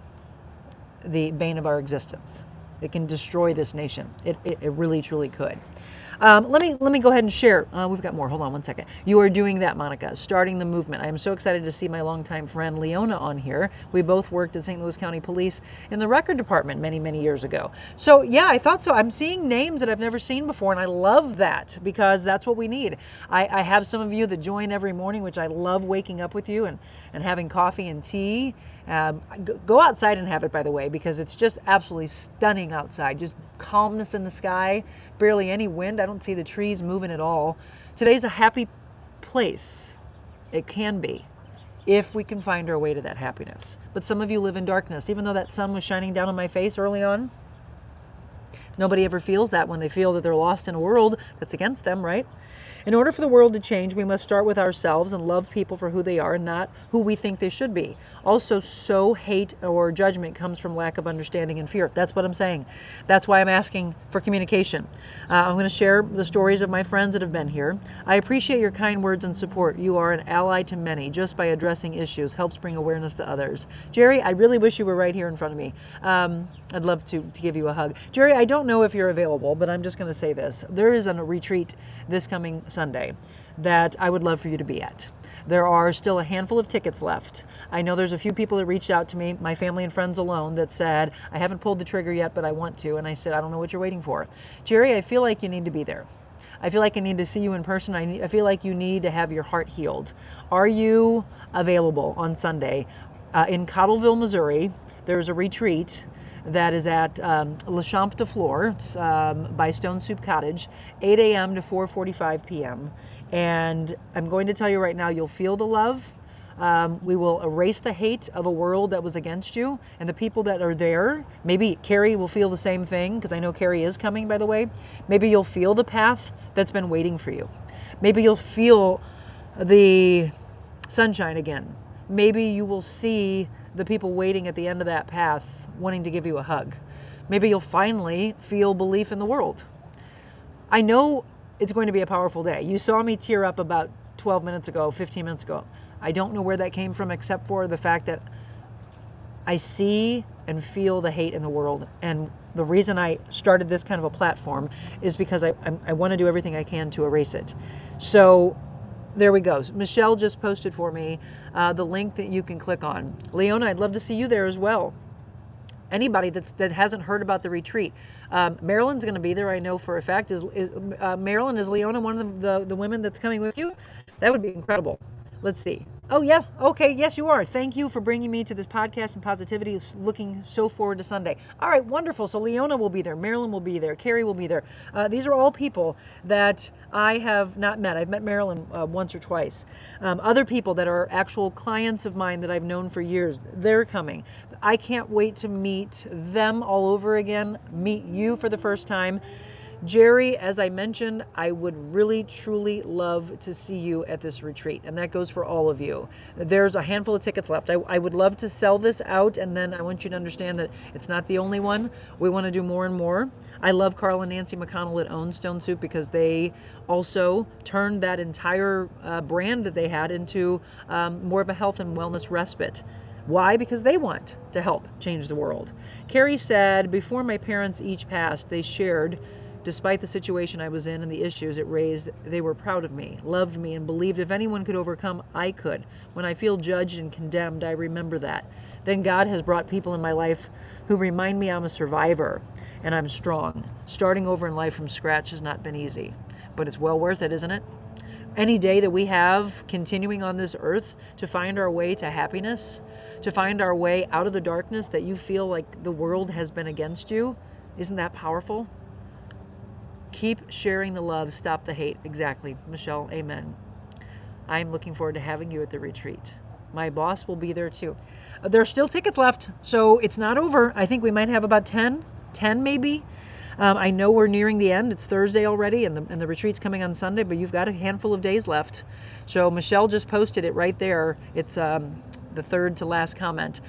the bane of our existence. It can destroy this nation. It really, truly could. Let me go ahead and share. We've got more. Hold on one second. You are doing that, Monica. Starting the movement. I am so excited to see my longtime friend Leona on here. We both worked at St. Louis County Police in the record department many, many years ago. So yeah, I thought so. I'm seeing names that I've never seen before, and I love that because that's what we need. I have some of you that join every morning, which I love waking up with you and having coffee and tea. Go outside and have it, by the way, because it's just absolutely stunning outside. Just calmness in the sky, barely any wind. I don't see the trees moving at all. Today's a happy place. It can be, if we can find our way to that happiness. But some of you live in darkness. Even though that sun was shining down on my face early on, nobody ever feels that when they feel that they're lost in a world that's against them, right? In order for the world to change, we must start with ourselves and love people for who they are and not who we think they should be. Also, so hate or judgment comes from lack of understanding and fear. That's what I'm saying. That's why I'm asking for communication. I'm going to share the stories of my friends that have been here. I appreciate your kind words and support. You are an ally to many. Just by addressing issues helps bring awareness to others. Jerry, I really wish you were right here in front of me. I'd love to give you a hug. Jerry, I don't know if you're available, but I'm just going to say this. There is a retreat this coming Sunday that I would love for you to be at. There are still a handful of tickets left. I know there's a few people that reached out to me, my family and friends alone, that said, I haven't pulled the trigger yet, but I want to. And I said, I don't know what you're waiting for. Jerry, I feel like you need to be there. I feel like I need to see you in person. I feel like you need to have your heart healed. Are you available on Sunday? In Cottleville, Missouri, there's a retreat that is at Le Champ de Flore by Stone Soup Cottage, 8 a.m. to 4:45 p.m. And I'm going to tell you right now, you'll feel the love. We will erase the hate of a world that was against you, and the people that are there, maybe Carrie will feel the same thing, because I know Carrie is coming, by the way. Maybe you'll feel the path that's been waiting for you. Maybe you'll feel the sunshine again. Maybe you will see the people waiting at the end of that path wanting to give you a hug. Maybe you'll finally feel belief in the world. I know it's going to be a powerful day. You saw me tear up about 12 minutes ago, 15 minutes ago. I don't know where that came from except for the fact that I see and feel the hate in the world. And the reason I started this kind of a platform is because I want to do everything I can to erase it. So there we go. Michelle just posted for me the link that you can click on. Leona, I'd love to see you there as well. Anybody that hasn't heard about the retreat. Marilyn's going to be there, I know for a fact. Marilyn, is Leona one of the women that's coming with you? That would be incredible. Let's see. Oh, yeah. Okay. Yes, you are. Thank you for bringing me to this podcast and positivity. Looking so forward to Sunday. All right. Wonderful. So Leona will be there. Marilyn will be there. Carrie will be there. These are all people that I have not met. I've met Marilyn once or twice. Other people that are actual clients of mine that I've known for years, they're coming. I can't wait to meet them all over again, meet you for the first time. Jerry, as I mentioned, I would really, truly love to see you at this retreat, and that goes for all of you. There's a handful of tickets left. I would love to sell this out, and then I want you to understand that it's not the only one. We want to do more and more. I love Carl and Nancy McConnell at Own Stone Soup because they also turned that entire brand that they had into more of a health and wellness respite. Why? Because they want to help change the world. Carrie said, before my parents each passed, they shared, despite the situation I was in and the issues it raised, they were proud of me, loved me, and believed if anyone could overcome, I could. When I feel judged and condemned, I remember that. Then God has brought people in my life who remind me I'm a survivor and I'm strong. Starting over in life from scratch has not been easy, but it's well worth it, isn't it? Any day that we have continuing on this earth to find our way to happiness, to find our way out of the darkness that you feel like the world has been against you, isn't that powerful? Keep sharing the love, stop the hate. Exactly, Michelle, amen. I'm looking forward to having you at the retreat. My boss will be there too. There's still tickets left, so it's not over. I think we might have about 10 maybe. I know we're nearing the end. It's Thursday already, and the retreat's coming on Sunday, but you've got a handful of days left. So Michelle just posted it right there. It's the third to last comment.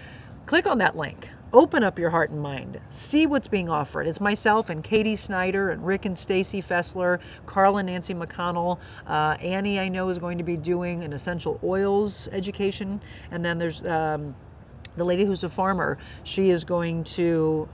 Click on that link. Open up your heart and mind. See what's being offered. It's myself and Katie Snyder and Rick and Stacy Fessler, Carl and Nancy McConnell. Annie, I know, is going to be doing an essential oils education. And then there's the lady who's a farmer. She is going to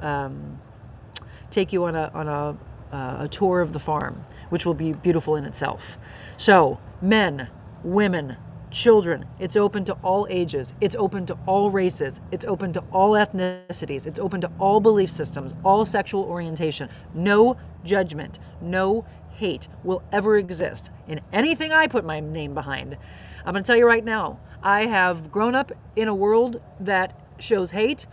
take you on a tour of the farm, which will be beautiful in itself. So, men, women, children, it's open to all ages, it's open to all races, it's open to all ethnicities, it's open to all belief systems, all sexual orientation. No judgment, no hate will ever exist in anything I put my name behind. I'm going to tell you right now, I have grown up in a world that shows hate,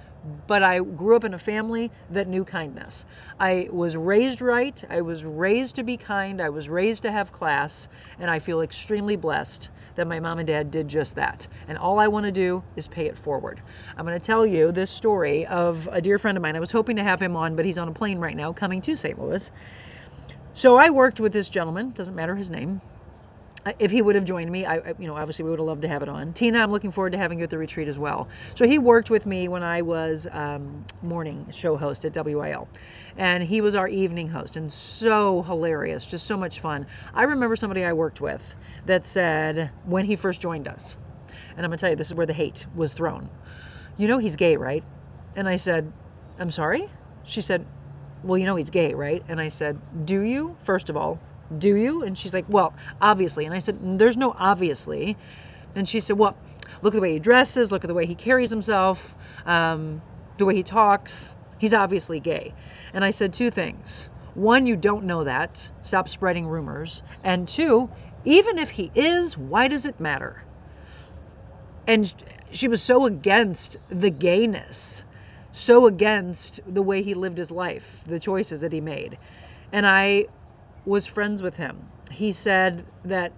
but I grew up in a family that knew kindness. I was raised right, I was raised to be kind, I was raised to have class, and I feel extremely blessed that my mom and dad did just that. And all I want to do is pay it forward. I'm going to tell you this story of a dear friend of mine. I was hoping to have him on, but he's on a plane right now coming to St. Louis. So I worked with this gentleman, doesn't matter his name. If he would have joined me, obviously we would have loved to have it on. Tina, I'm looking forward to having you at the retreat as well. So he worked with me when I was morning show host at WIL. And he was our evening host, and so hilarious, just so much fun. I remember somebody I worked with that said, when he first joined us, and I'm going to tell you, this is where the hate was thrown. You know he's gay, right? And I said, I'm sorry? She said, well, you know he's gay, right? And I said, do you? First of all, do you? And she's like, well, obviously. And I said, there's no obviously. And she said, well, look at the way he dresses, look at the way he carries himself, the way he talks. He's obviously gay. And I said two things. One, you don't know that. Stop spreading rumors. And two, even if he is, why does it matter? And she was so against the gayness, so against the way he lived his life, the choices that he made. And I was friends with him. He said that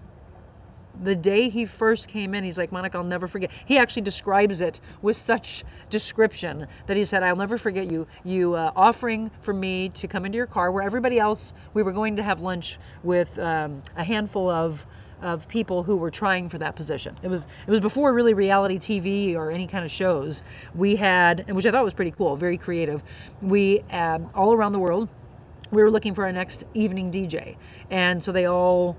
the day he first came in, he's like, Monica, I'll never forget. He actually describes it with such description that he said, I'll never forget you offering for me to come into your car where everybody else, we were going to have lunch with a handful of people who were trying for that position. It was before really reality TV or any kind of shows. We had, and which I thought was pretty cool, very creative. We, all around the world, we were looking for our next evening DJ. And so they all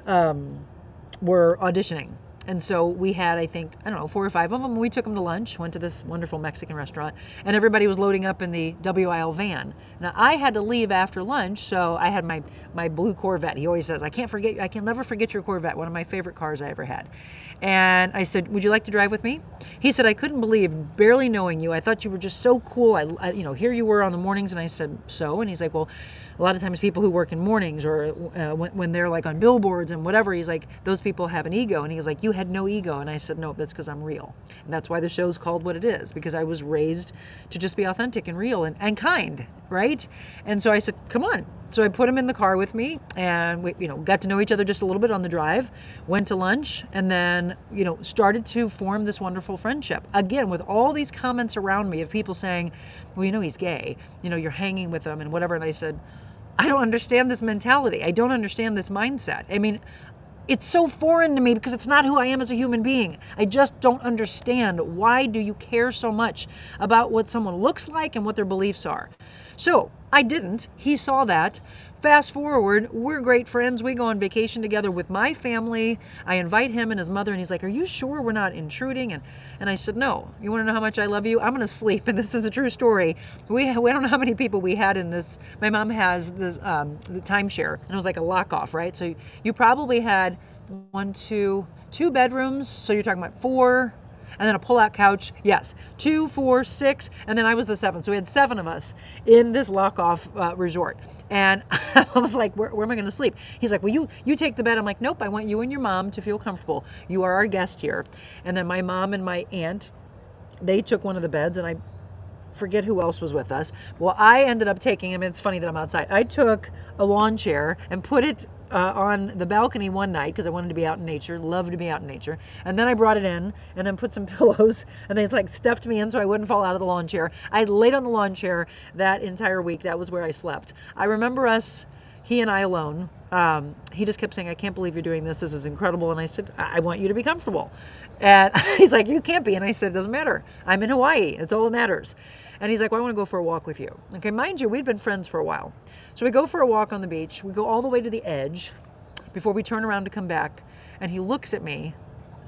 were auditioning. And so we had, I think, 4 or 5 of them. We took them to lunch, went to this wonderful Mexican restaurant, and everybody was loading up in the WIL van. Now, I had to leave after lunch, so I had my blue Corvette. He always says, I can never forget your Corvette, one of my favorite cars I ever had. And I said, would you like to drive with me? He said, I couldn't believe, barely knowing you, I thought you were just so cool. I here you were on the mornings. And I said, so? And he's like, well, a lot of times people who work in mornings or when they're like on billboards and whatever, he's like, those people have an ego. And he's like, you had no ego. And I said, no, that's because I'm real. And that's why the show's called what it is, because I was raised to just be authentic and real and kind, right? And so I said, come on. So I put him in the car with me, and we, got to know each other just a little bit on the drive, went to lunch, and then, started to form this wonderful friendship. Again, with all these comments around me of people saying, well, he's gay, you're hanging with him and whatever. And I said, I don't understand this mentality. I don't understand this mindset. I mean, it's so foreign to me because it's not who I am as a human being. I just don't understand. Why do you care so much about what someone looks like and what their beliefs are? So I didn't. He saw that. Fast forward, we're great friends. We go on vacation together with my family. I invite him and his mother, and he's like, "Are you sure we're not intruding?" And I said, "No. You want to know how much I love you? I'm going to sleep." And this is a true story. We don't know how many people we had in this. My mom has this the timeshare, and it was like a lock off, right? So you probably had two bedrooms. So you're talking about four. And then a pull-out couch. Yes, 2, 4, 6, and then I was the 7th. So we had 7 of us in this lock-off resort. And I was like, where am I going to sleep? He's like, well, you take the bed. I'm like, nope, I want you and your mom to feel comfortable. You are our guest here. And then my mom and my aunt, they took one of the beds, and I forget who else was with us. Well, I ended up taking, I mean, it's funny that I'm outside. I took a lawn chair and put it on the balcony one night because I wanted to be out in nature, love to be out in nature. And then I brought it in and then put some pillows, and they like stuffed me in so I wouldn't fall out of the lawn chair. I laid on the lawn chair that entire week. That was where I slept. I remember he and I alone. He just kept saying, "I can't believe you're doing this. This is incredible." And I said, "I want you to be comfortable." And he's like, "You can't be." And I said, "It doesn't matter. I'm in Hawaii. It's all that matters." And he's like, "Well, I want to go for a walk with you." Okay, mind you, we'd been friends for a while. So we go for a walk on the beach. We go all the way to the edge before we turn around to come back. And he looks at me,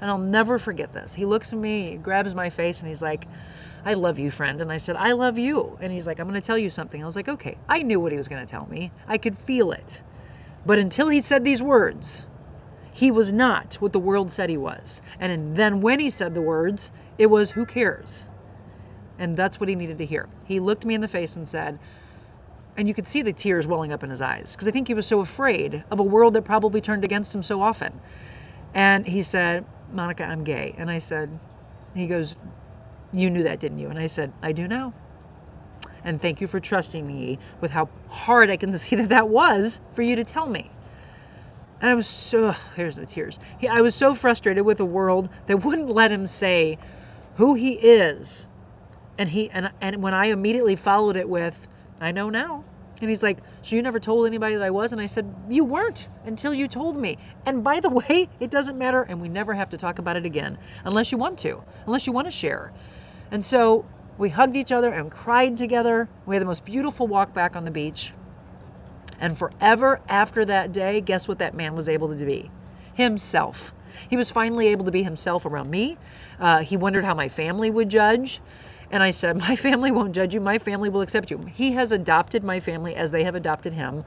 and I'll never forget this. He looks at me, grabs my face, and he's like, "I love you, friend." And I said, "I love you." And he's like, "I'm going to tell you something." I was like, okay. I knew what he was going to tell me. I could feel it. But until he said these words, he was not what the world said he was. And then when he said the words, it was, "Who cares?" And that's what he needed to hear. He looked me in the face and said, and you could see the tears welling up in his eyes, because I think he was so afraid of a world that probably turned against him so often. And he said, "Monica, I'm gay." And I said, he goes, "You knew that, didn't you?" And I said, "I do now. And thank you for trusting me with how hard I can see that was for you to tell me." And I was so, here's the tears. I was so frustrated with a world that wouldn't let him say who he is. And when I immediately followed it with, "I know now." And he's like, "So you never told anybody that I was?" And I said, "You weren't until you told me. And by the way, it doesn't matter, and we never have to talk about it again unless you want to share." And so we hugged each other and cried together. We had the most beautiful walk back on the beach. And forever after that day, guess what that man was able to be? Himself. He was finally able to be himself around me. He wondered how my family would judge. And I said, "My family won't judge you. My family will accept you." He has adopted my family as they have adopted him.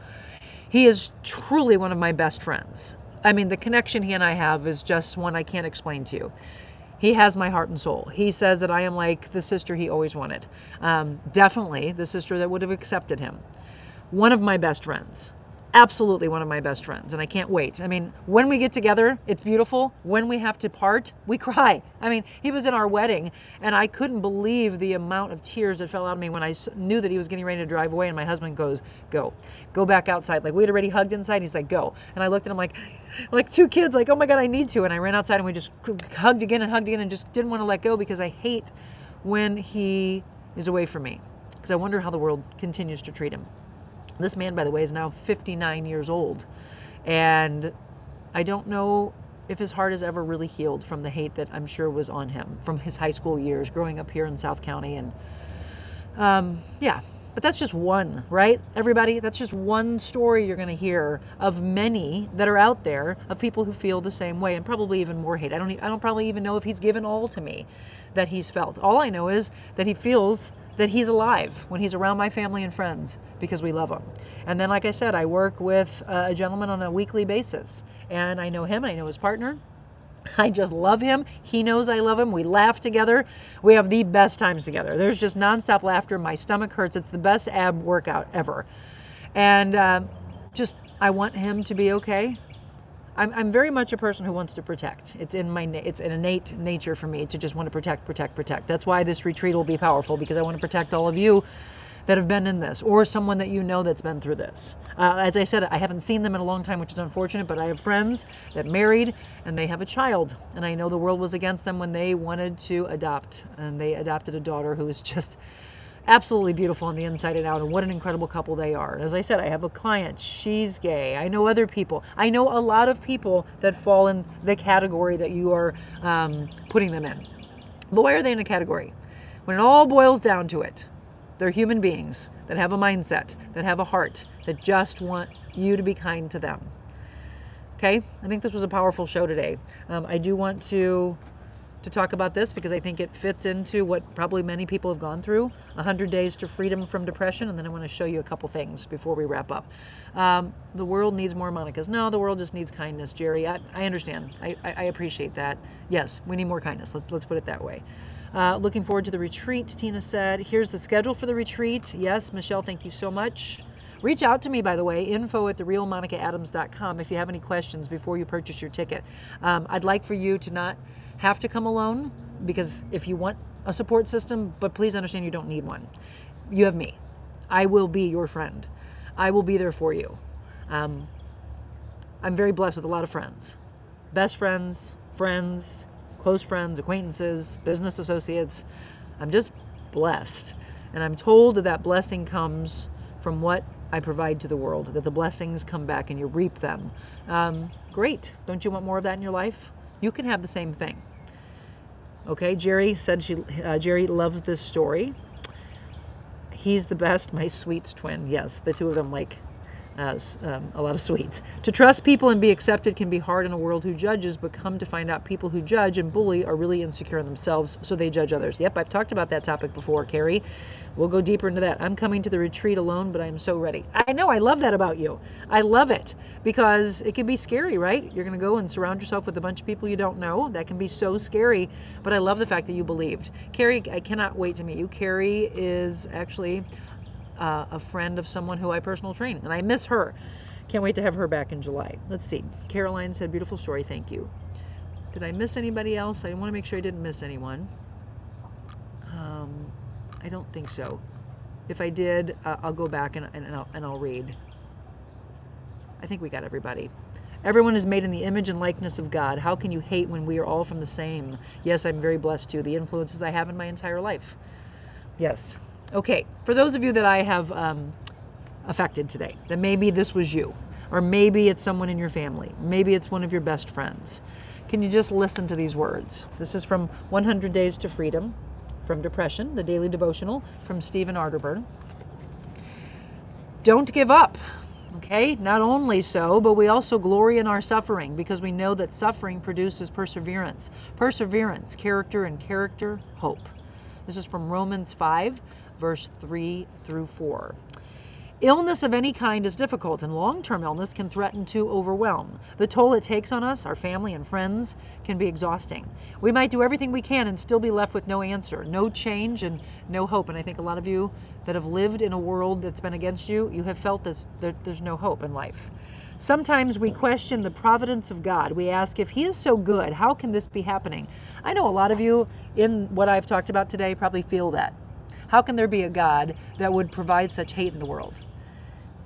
He is truly one of my best friends. I mean, the connection he and I have is just one I can't explain to you. He has my heart and soul. He says that I am like the sister he always wanted. Definitely the sister that would have accepted him. One of my best friends. Absolutely one of my best friends, and I can't wait. I mean, when we get together, it's beautiful. When we have to part, we cry. I mean, he was in our wedding, and I couldn't believe the amount of tears that fell out of me when I knew that he was getting ready to drive away, and my husband goes, go back outside." Like, we had already hugged inside. He's like, "Go." And I looked at him like two kids, like, "Oh my God, I need to." And I ran outside, and we just hugged again and just didn't want to let go, because I hate when he is away from me, because I wonder how the world continues to treat him. This man, by the way, is now 59 years old, and I don't know if his heart has ever really healed from the hate that I'm sure was on him from his high school years growing up here in South County. And yeah, but that's just one, right, everybody? That's just one story you're going to hear of many that are out there of people who feel the same way, and probably even more hate. I don't probably even know if he's given all to me that he's felt. All I know is that he feels that he's alive when he's around my family and friends, because we love him. And then, like I said, I work with a gentleman on a weekly basis, and I know him, I know his partner. I just love him. He knows I love him. We laugh together. We have the best times together. There's just nonstop laughter. My stomach hurts. It's the best ab workout ever. And I want him to be okay. I'm very much a person who wants to protect. It's an innate nature for me to just want to protect. That's why this retreat will be powerful, because I want to protect all of you that have been in this, or someone that you know that's been through this. As I said, I haven't seen them in a long time, which is unfortunate, but I have friends that married and they have a child, and I know the world was against them when they wanted to adopt, and they adopted a daughter who is just absolutely beautiful on the inside and out, and what an incredible couple they are. As I said, I have a client, she's gay. I know other people. I know a lot of people that fall in the category that you are putting them in. But why are they in a category? When it all boils down to it, they're human beings that have a mindset, that have a heart, that just want you to be kind to them. Okay, I think this was a powerful show today. I do want to talk about this because I think it fits into what probably many people have gone through, 100 days to freedom from depression, and then I want to show you a couple things before we wrap up. The world needs more Monicas. No, the world just needs kindness, Jerry. I understand. I appreciate that. Yes, we need more kindness. Let's put it that way. Looking forward to the retreat, Tina said. Here's the schedule for the retreat. Yes, Michelle, thank you so much. Reach out to me, by the way, info@therealmonicaadams.com if you have any questions before you purchase your ticket. I'd like for you to not have to come alone, because if you want a support system, but please understand you don't need one. You have me. I will be your friend. I will be there for you. I'm very blessed with a lot of friends. Best friends, friends, close friends, acquaintances, business associates. I'm just blessed. And I'm told that that blessing comes from what I provide to the world, that the blessings come back and you reap them. Great. Don't you want more of that in your life? You can have the same thing. Okay, Jerry said Jerry loves this story. He's the best, my sweets twin. Yes, the two of them like a lot of sweets. To trust people and be accepted can be hard in a world who judges, but come to find out people who judge and bully are really insecure in themselves, so they judge others. Yep, I've talked about that topic before, Carrie. We'll go deeper into that. I'm coming to the retreat alone, but I'm so ready. I know, I love that about you. I love it because it can be scary, right? You're going to go and surround yourself with a bunch of people you don't know. That can be so scary, but I love the fact that you believed. Carrie, I cannot wait to meet you. Carrie is actually a friend of someone who I personal train, and I miss her. Can't wait to have her back in July. Let's see. Caroline said, beautiful story, thank you. Did I miss anybody else? I want to make sure I didn't miss anyone. I don't think so. If I did, I'll go back and I'll read. I think we got everybody. Everyone is made in the image and likeness of God. How can you hate when we are all from the same? Yes, I'm very blessed too. The influences I have in my entire life. Yes. Okay, for those of you that I have affected today, that maybe this was you, or maybe it's someone in your family, maybe it's one of your best friends, can you just listen to these words? This is from 100 Days to Freedom from Depression, the daily devotional from Stephen Arterburn. Don't give up. Okay, not only so, but we also glory in our suffering because we know that suffering produces perseverance. Perseverance, character, and character, hope. This is from Romans 5, verse 3 through 4. Illness of any kind is difficult, and long-term illness can threaten to overwhelm. The toll it takes on us, our family and friends, can be exhausting. We might do everything we can and still be left with no answer, no change, and no hope. And I think a lot of you that have lived in a world that's been against you, you have felt this, there's no hope in life. Sometimes we question the providence of God. We ask, if He is so good, how can this be happening? I know a lot of you in what I've talked about today probably feel that. How can there be a God that would provide such hate in the world?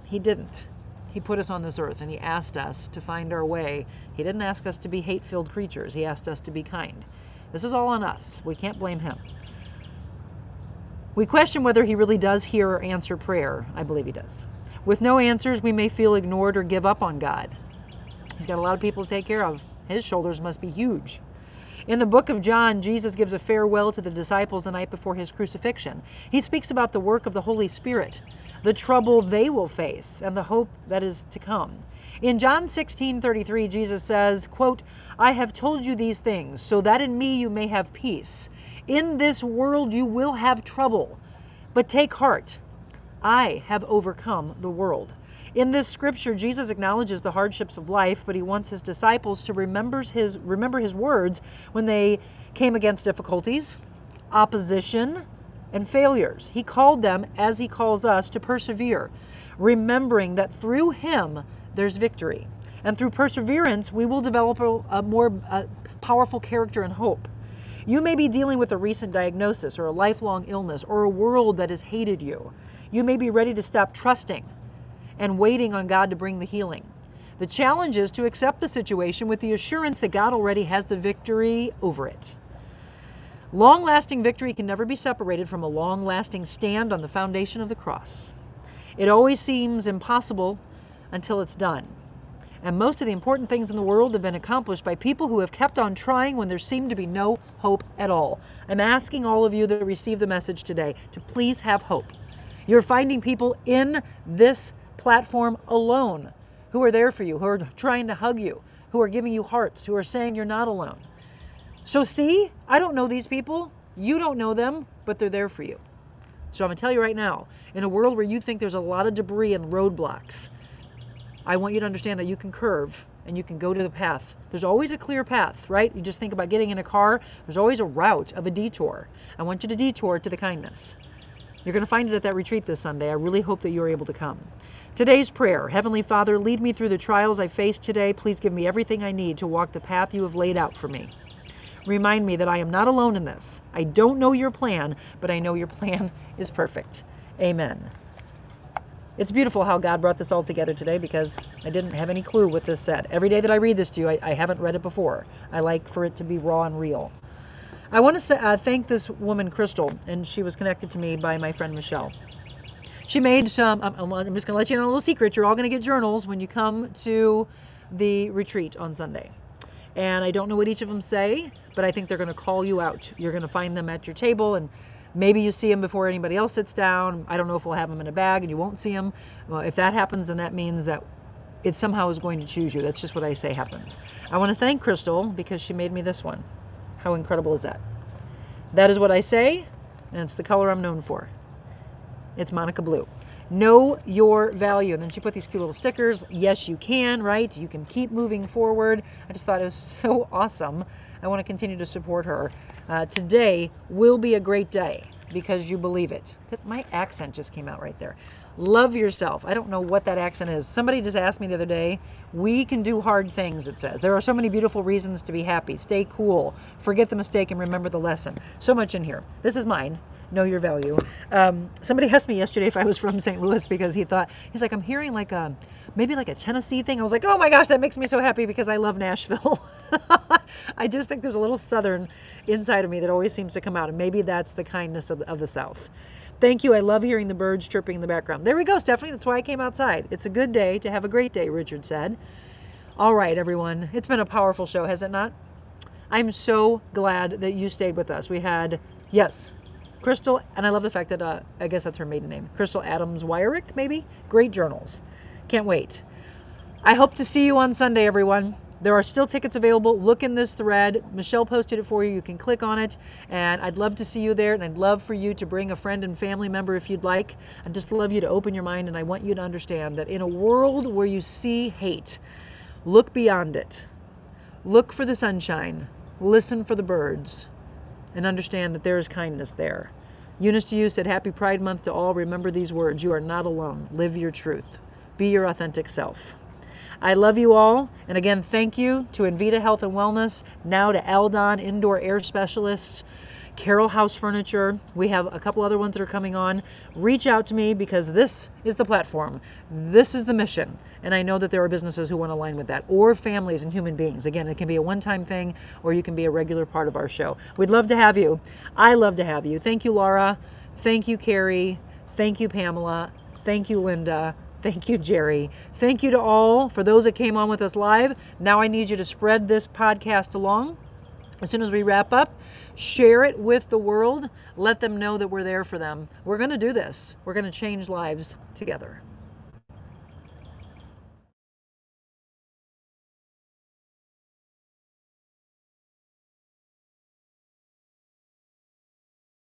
He didn't. He put us on this earth and He asked us to find our way. He didn't ask us to be hate-filled creatures. He asked us to be kind. This is all on us. We can't blame Him. We question whether He really does hear or answer prayer. I believe He does. With no answers, we may feel ignored or give up on God. He's got a lot of people to take care of. His shoulders must be huge. In the book of John, Jesus gives a farewell to the disciples the night before His crucifixion. He speaks about the work of the Holy Spirit, the trouble they will face, and the hope that is to come. In John 16:33, Jesus says, quote, I have told you these things so that in me you may have peace. In this world you will have trouble, but take heart. I have overcome the world. In this scripture, Jesus acknowledges the hardships of life, but He wants His disciples to remember His words when they came against difficulties, opposition, and failures. He called them, as He calls us, to persevere, remembering that through Him there's victory. And through perseverance, we will develop a more powerful character and hope. You may be dealing with a recent diagnosis or a lifelong illness or a world that has hated you. You may be ready to stop trusting and waiting on God to bring the healing. The challenge is to accept the situation with the assurance that God already has the victory over it. Long-lasting victory can never be separated from a long-lasting stand on the foundation of the cross. It always seems impossible until it's done. And most of the important things in the world have been accomplished by people who have kept on trying when there seemed to be no hope at all. I'm asking all of you that receive the message today to please have hope. You're finding people in this platform alone who are there for you, who are trying to hug you, who are giving you hearts, who are saying you're not alone. So see, I don't know these people. You don't know them, but they're there for you. So I'm going to tell you right now, in a world where you think there's a lot of debris and roadblocks, I want you to understand that you can curve and you can go to the path. There's always a clear path, right? You just think about getting in a car. There's always a route of a detour. I want you to detour to the kindness. You're going to find it at that retreat this Sunday. I really hope that you're able to come. Today's prayer: Heavenly Father, lead me through the trials I face today. Please give me everything I need to walk the path you have laid out for me. Remind me that I am not alone in this. I don't know your plan, but I know your plan is perfect. Amen. It's beautiful how God brought this all together today, because I didn't have any clue what this said. Every day that I read this to you, I haven't read it before. I like for it to be raw and real. I want to thank this woman, Crystal, and she was connected to me by my friend Michelle. She made some, I'm just going to let you know a little secret. You're all going to get journals when you come to the retreat on Sunday. And I don't know what each of them say, but I think they're going to call you out. You're going to find them at your table, and maybe you see them before anybody else sits down. I don't know if we'll have them in a bag and you won't see them. Well, if that happens, then that means that it somehow is going to choose you. That's just what I say happens. I want to thank Crystal because she made me this one. How incredible is that? That is what I say, and it's the color I'm known for. It's Monica Blue. Know your value. And then she put these cute little stickers. Yes, you can, right? You can keep moving forward. I just thought it was so awesome. I want to continue to support her. Today will be a great day because you believe it. My accent just came out right there. Love yourself. I don't know what that accent is. Somebody just asked me the other day. We can do hard things, it says. There are so many beautiful reasons to be happy. Stay cool. Forget the mistake and remember the lesson. So much in here. This is mine. Know your value. Somebody asked me yesterday if I was from St. Louis, because he's like, I'm hearing like maybe like a Tennessee thing. I was like, oh my gosh, that makes me so happy because I love Nashville. I just think there's a little Southern inside of me that always seems to come out, and maybe that's the kindness of the South. Thank you. I love hearing the birds chirping in the background. There we go, Stephanie. That's why I came outside. It's a good day to have a great day, Richard said. All right, everyone. It's been a powerful show, has it not? I'm so glad that you stayed with us. We had, yes, Crystal, and I love the fact that, I guess that's her maiden name, Crystal Adams Wyrick, maybe? Great journals. Can't wait. I hope to see you on Sunday, everyone. There are still tickets available. Look in this thread. Michelle posted it for you. You can click on it, and I'd love to see you there, and I'd love for you to bring a friend and family member if you'd like. I'd just love you to open your mind, and I want you to understand that in a world where you see hate, look beyond it. Look for the sunshine. Listen for the birds. And understand that there is kindness there. Eunice to you said, Happy Pride Month to all. Remember these words. You are not alone. Live your truth. Be your authentic self. I love you all. And again, thank you to Envita Health and Wellness, now to Aldon Indoor Air Specialist, Carroll House Furniture. We have a couple other ones that are coming on. Reach out to me, because this is the platform. This is the mission. And I know that there are businesses who want to align with that, or families and human beings. Again, it can be a one-time thing, or you can be a regular part of our show. We'd love to have you. I love to have you. Thank you, Laura. Thank you, Carrie. Thank you, Pamela. Thank you, Linda. Thank you, Jerry. Thank you to all. For those that came on with us live, now I need you to spread this podcast along. As soon as we wrap up, share it with the world. Let them know that we're there for them. We're going to do this. We're going to change lives together.